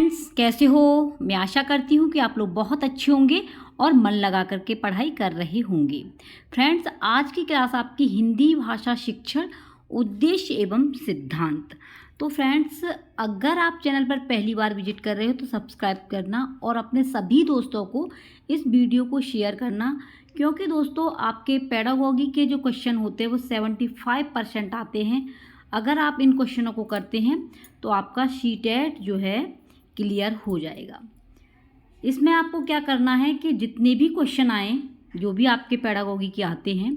Friends, कैसे हो? मैं आशा करती हूँ कि आप लोग बहुत अच्छे होंगे और मन लगा करके पढ़ाई कर रहे होंगे। फ्रेंड्स, आज की क्लास आपकी हिंदी भाषा शिक्षण उद्देश्य एवं सिद्धांत। तो फ्रेंड्स, अगर आप चैनल पर पहली बार विजिट कर रहे हो तो सब्सक्राइब करना और अपने सभी दोस्तों को इस वीडियो को शेयर करना, क्योंकि दोस्तों आपके पेडागोगी के जो क्वेश्चन होते हैं वो 75% आते हैं। अगर आप इन क्वेश्चनों को करते हैं तो आपका सीटेट जो है क्लियर हो जाएगा। इसमें आपको क्या करना है कि जितने भी क्वेश्चन आए, जो भी आपके पेडागोगी के आते हैं,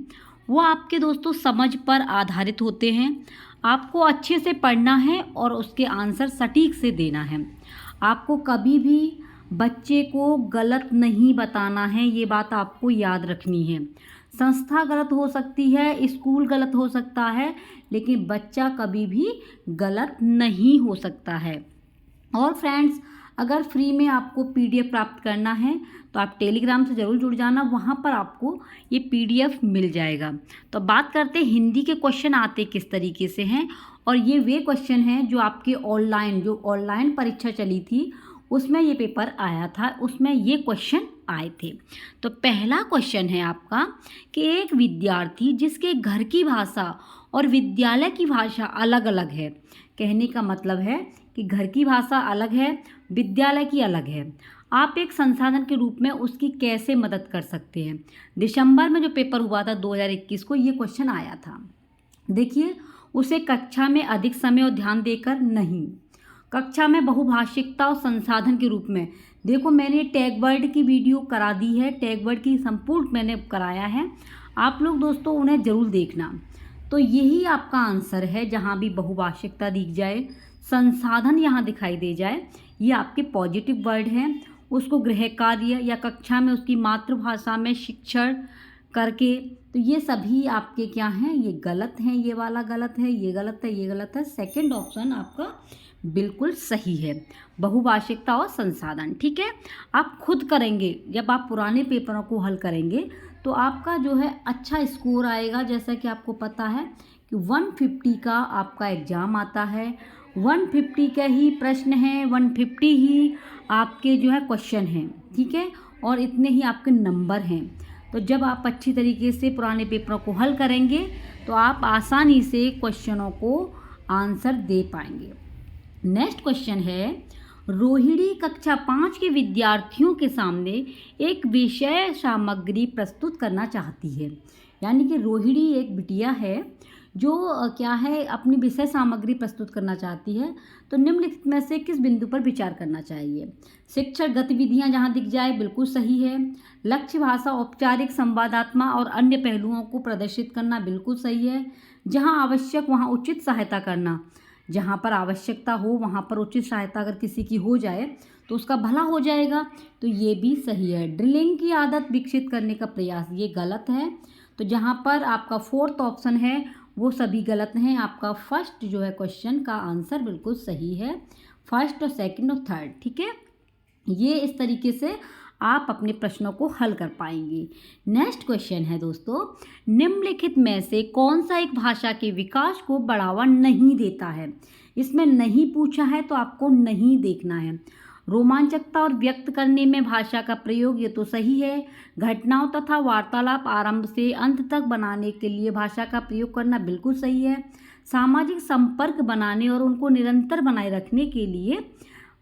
वो आपके दोस्तों समझ पर आधारित होते हैं। आपको अच्छे से पढ़ना है और उसके आंसर सटीक से देना है। आपको कभी भी बच्चे को गलत नहीं बताना है, ये बात आपको याद रखनी है। संस्था गलत हो सकती है, स्कूल गलत हो सकता है, लेकिन बच्चा कभी भी गलत नहीं हो सकता है। और फ्रेंड्स, अगर फ्री में आपको पीडीएफ प्राप्त करना है तो आप टेलीग्राम से ज़रूर जुड़ जाना, वहाँ पर आपको ये पीडीएफ मिल जाएगा। तो बात करते हैं हिंदी के क्वेश्चन आते किस तरीके से हैं, और ये वे क्वेश्चन हैं जो आपके ऑनलाइन परीक्षा चली थी उसमें ये पेपर आया था, उसमें ये क्वेश्चन आए थे। तो पहला क्वेश्चन है आपका कि एक विद्यार्थी जिसके घर की भाषा और विद्यालय की भाषा अलग अलग है। कहने का मतलब है कि घर की भाषा अलग है, विद्यालय की अलग है। आप एक संसाधन के रूप में उसकी कैसे मदद कर सकते हैं। दिसंबर में जो पेपर हुआ था 2021 को, ये क्वेश्चन आया था। देखिए, उसे कक्षा में अधिक समय और ध्यान देकर नहीं, कक्षा में बहुभाषिकता और संसाधन के रूप में। देखो, मैंने टैग वर्ड की वीडियो करा दी है, टैग वर्ड की संपूर्ण मैंने कराया है, आप लोग दोस्तों उन्हें ज़रूर देखना। तो यही आपका आंसर है, जहाँ भी बहुभाषिकता दिख जाए, संसाधन यहाँ दिखाई दे जाए, ये आपके पॉजिटिव वर्ड हैं। उसको गृह कार्य या कक्षा में उसकी मातृभाषा में शिक्षण करके, तो ये सभी आपके क्या हैं, ये गलत हैं। ये वाला गलत है, ये गलत है, ये गलत है। सेकंड ऑप्शन आपका बिल्कुल सही है, बहुभाषिकता और संसाधन। ठीक है, आप खुद करेंगे, जब आप पुराने पेपरों को हल करेंगे तो आपका जो है अच्छा स्कोर आएगा। जैसा कि आपको पता है कि 150 का आपका एग्ज़ाम आता है, 150 का ही प्रश्न है, 150 ही आपके जो है क्वेश्चन हैं। ठीक है, और इतने ही आपके नंबर हैं। तो जब आप अच्छी तरीके से पुराने पेपरों को हल करेंगे तो आप आसानी से क्वेश्चनों को आंसर दे पाएंगे। नेक्स्ट क्वेश्चन है, रोहिणी कक्षा 5 के विद्यार्थियों के सामने एक विषय सामग्री प्रस्तुत करना चाहती है। यानी कि रोहिणी एक बिटिया है जो क्या है, अपनी विषय सामग्री प्रस्तुत करना चाहती है। तो निम्नलिखित में से किस बिंदु पर विचार करना चाहिए। शिक्षण गतिविधियां जहां दिख जाए बिल्कुल सही है। लक्ष्य भाषा, औपचारिक, संवादात्मक और अन्य पहलुओं को प्रदर्शित करना बिल्कुल सही है। जहां आवश्यक वहां उचित सहायता करना, जहाँ पर आवश्यकता हो वहाँ पर उचित सहायता अगर किसी की हो जाए तो उसका भला हो जाएगा, तो ये भी सही है। ड्रिलिंग की आदत विकसित करने का प्रयास, ये गलत है। तो जहाँ पर आपका फोर्थ ऑप्शन है वो सभी गलत हैं। आपका फर्स्ट जो है क्वेश्चन का आंसर बिल्कुल सही है, फर्स्ट और सेकंड और थर्ड। ठीक है, ये इस तरीके से आप अपने प्रश्नों को हल कर पाएंगे। नेक्स्ट क्वेश्चन है दोस्तों, निम्नलिखित में से कौन सा एक भाषा के विकास को बढ़ावा नहीं देता है। इसमें नहीं पूछा है तो आपको नहीं देखना है। रोमांचकता और व्यक्त करने में भाषा का प्रयोग, ये तो सही है। घटनाओं तथा वार्तालाप आरंभ से अंत तक बनाने के लिए भाषा का प्रयोग करना बिल्कुल सही है। सामाजिक संपर्क बनाने और उनको निरंतर बनाए रखने के लिए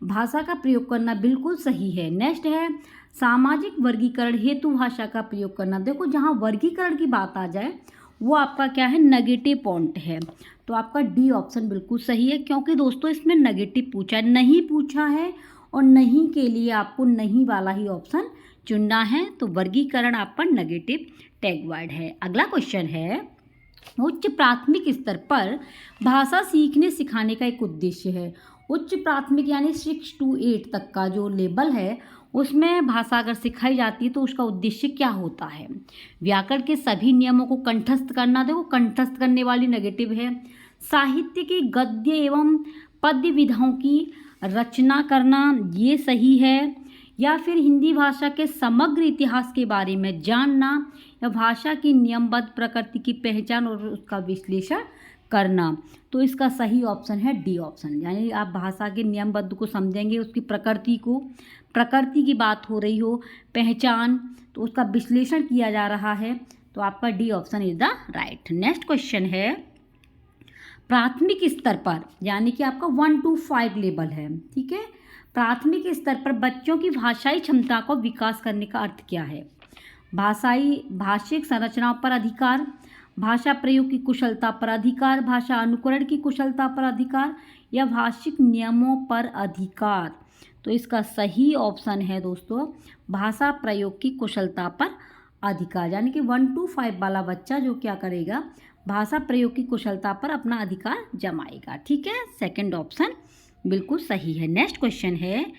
भाषा का प्रयोग करना बिल्कुल सही है। नेक्स्ट है, सामाजिक वर्गीकरण हेतु भाषा का प्रयोग करना। देखो, जहाँ वर्गीकरण की बात आ जाए वो आपका क्या है, नेगेटिव पॉइंट है। तो आपका डी ऑप्शन बिल्कुल सही है, क्योंकि दोस्तों इसमें नेगेटिव पूछा है, नहीं पूछा है, और नहीं के लिए आपको नहीं वाला ही ऑप्शन चुनना है। तो वर्गीकरण आपका नेगेटिव टैग वर्ड है। अगला क्वेश्चन है, उच्च प्राथमिक स्तर पर भाषा सीखने सिखाने का एक उद्देश्य है। उच्च प्राथमिक यानी 6 to 8 तक का जो लेवल है उसमें भाषा अगर सिखाई जाती है तो उसका उद्देश्य क्या होता है। व्याकरण के सभी नियमों को कंठस्थ करना, देखो कंठस्थ करने वाली नेगेटिव है। साहित्य की गद्य एवं पद्य विधाओं की रचना करना, ये सही है। या फिर हिंदी भाषा के समग्र इतिहास के बारे में जानना, या भाषा की नियमबद्ध प्रकृति की पहचान और उसका विश्लेषण करना। तो इसका सही ऑप्शन है डी ऑप्शन। यानी आप भाषा के नियमबद्ध को समझेंगे, उसकी प्रकृति की बात हो रही हो, पहचान, तो उसका विश्लेषण किया जा रहा है, तो आपका D option is the right. Next question है, प्राथमिक स्तर पर, यानी कि आपका 1 to 5 लेवल है, ठीक है। प्राथमिक स्तर पर बच्चों की भाषाई क्षमता को विकास करने का अर्थ क्या है? भाषिक संरचनाओं पर अधिकार, भाषा प्रयोग की कुशलता पर अधिकार, भाषा अनुकरण की कुशलता पर अधिकार, या भाषिक नियमों पर अधिकार। तो इसका सही ऑप्शन है दोस्तों भाषा प्रयोग की कुशलता पर अधिकार। यानी कि 1 to 5 वाला बच्चा जो क्या करेगा, भाषा प्रयोग की कुशलता पर अपना अधिकार जमाएगा, ठीक है। सेकंड ऑप्शन बिल्कुल सही है। नेक्स्ट क्वेश्चन है,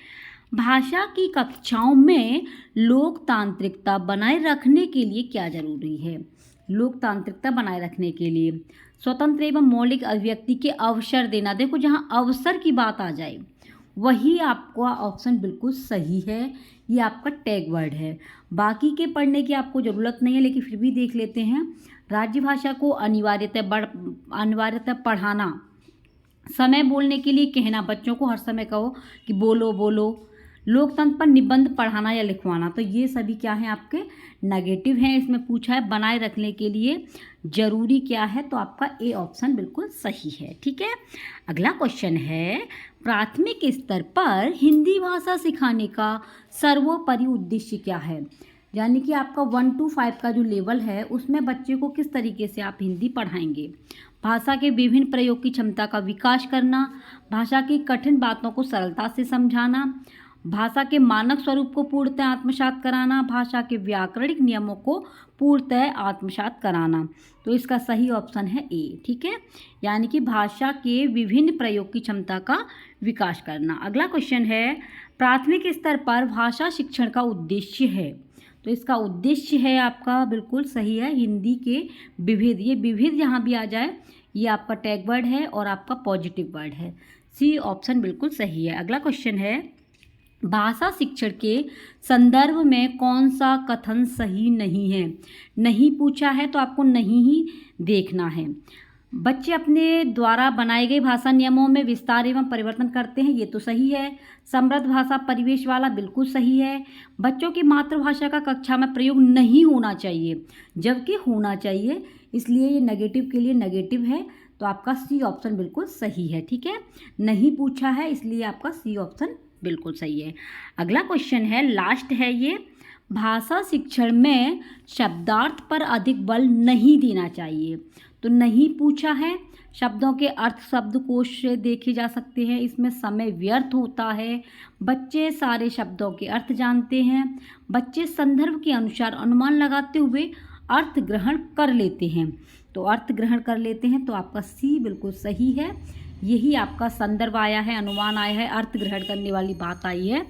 भाषा की कक्षाओं में लोकतांत्रिकता बनाए रखने के लिए क्या जरूरी है? लोकतांत्रिकता बनाए रखने के लिए स्वतंत्र एवं मौलिक अभिव्यक्ति के अवसर देना। देखो जहाँ अवसर की बात आ जाए वही आपका ऑप्शन बिल्कुल सही है, ये आपका टैग वर्ड है। बाकी के पढ़ने की आपको ज़रूरत नहीं है, लेकिन फिर भी देख लेते हैं। राज्य भाषा को अनिवार्यतः पढ़ाना, समय बोलने के लिए कहना, बच्चों को हर समय कहो कि बोलो बोलो। लोकतंत्र पर निबंध पढ़ाना या लिखवाना, तो ये सभी क्या हैं आपके नेगेटिव हैं। इसमें पूछा है बनाए रखने के लिए जरूरी क्या है, तो आपका ए ऑप्शन बिल्कुल सही है, ठीक है। अगला क्वेश्चन है, प्राथमिक स्तर पर हिंदी भाषा सिखाने का सर्वोपरि उद्देश्य क्या है? यानी कि आपका 1 to 5 का जो लेवल है उसमें बच्चे को किस तरीके से आप हिंदी पढ़ाएंगे? भाषा के विभिन्न प्रयोग की क्षमता का विकास करना, भाषा की कठिन बातों को सरलता से समझाना, भाषा के मानक स्वरूप को पूर्णतः आत्मसात कराना, भाषा के व्याकरणिक नियमों को पूर्णतः आत्मसात कराना। तो इसका सही ऑप्शन है ए, ठीक है। यानी कि भाषा के विभिन्न प्रयोग की क्षमता का विकास करना। अगला क्वेश्चन है, प्राथमिक स्तर पर भाषा शिक्षण का उद्देश्य है, तो इसका उद्देश्य है आपका बिल्कुल सही है हिंदी के विविध। ये विविध जहाँ भी आ जाए ये आपका टैग वर्ड है और आपका पॉजिटिव वर्ड है। सी ऑप्शन बिल्कुल सही है। अगला क्वेश्चन है, भाषा शिक्षण के संदर्भ में कौन सा कथन सही नहीं है? नहीं पूछा है तो आपको नहीं ही देखना है। बच्चे अपने द्वारा बनाए गए भाषा नियमों में विस्तार एवं परिवर्तन करते हैं, ये तो सही है। समृद्ध भाषा परिवेश वाला बिल्कुल सही है। बच्चों की मातृभाषा का कक्षा में प्रयोग नहीं होना चाहिए, जबकि होना चाहिए, इसलिए ये नेगेटिव के लिए नेगेटिव है। तो आपका सी ऑप्शन बिल्कुल सही है, ठीक है। नहीं पूछा है इसलिए आपका सी ऑप्शन बिल्कुल सही है। अगला क्वेश्चन है, लास्ट है ये, भाषा शिक्षण में शब्दार्थ पर अधिक बल नहीं देना चाहिए, तो नहीं पूछा है। शब्दों के अर्थ शब्दकोश से देखे जा सकते हैं, इसमें समय व्यर्थ होता है। बच्चे सारे शब्दों के अर्थ जानते हैं। बच्चे संदर्भ के अनुसार अनुमान लगाते हुए अर्थ ग्रहण कर लेते हैं, तो अर्थ ग्रहण कर लेते हैं, तो आपका सी बिल्कुल सही है। यही आपका संदर्भ आया है, अनुमान आया है, अर्थ ग्रहण करने वाली बात आई है,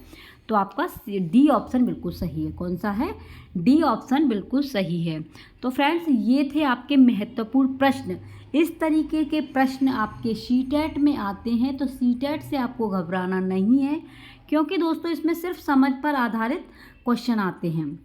तो आपका डी ऑप्शन बिल्कुल सही है। कौन सा है? डी ऑप्शन बिल्कुल सही है। तो फ्रेंड्स ये थे आपके महत्वपूर्ण प्रश्न। इस तरीके के प्रश्न आपके सीटेट में आते हैं, तो सीटेट से आपको घबराना नहीं है, क्योंकि दोस्तों इसमें सिर्फ समझ पर आधारित क्वेश्चन आते हैं,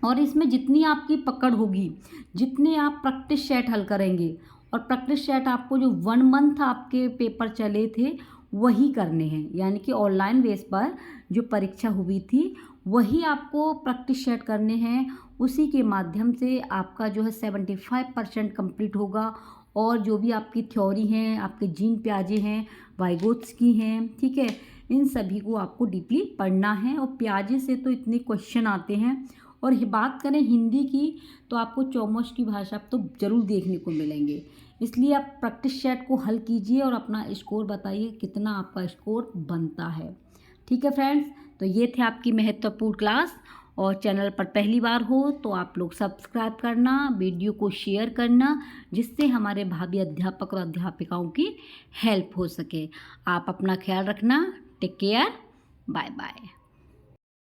और इसमें जितनी आपकी पकड़ होगी, जितने आप प्रैक्टिस सेट हल करेंगे, और प्रैक्टिस सेट आपको जो 1 मंथ आपके पेपर चले थे वही करने हैं, यानी कि ऑनलाइन बेस पर जो परीक्षा हुई थी वही आपको प्रैक्टिस सेट करने हैं। उसी के माध्यम से आपका जो है 75% कंप्लीट होगा, और जो भी आपकी थ्योरी हैं, आपके जीन प्याजे हैं, वाइगोत्स्की हैं, ठीक है, इन सभी को आपको डीपली पढ़ना है। और प्याजे से तो इतने क्वेश्चन आते हैं, और बात करें हिंदी की तो आपको चौमुख की भाषा तो ज़रूर देखने को मिलेंगे। इसलिए आप प्रैक्टिस सेट को हल कीजिए और अपना स्कोर बताइए कितना आपका स्कोर बनता है, ठीक है फ्रेंड्स। तो ये थे आपकी महत्वपूर्ण क्लास, और चैनल पर पहली बार हो तो आप लोग सब्सक्राइब करना, वीडियो को शेयर करना, जिससे हमारे भावी अध्यापक और अध्यापिकाओं की हेल्प हो सके। आप अपना ख्याल रखना। Take care, bye bye.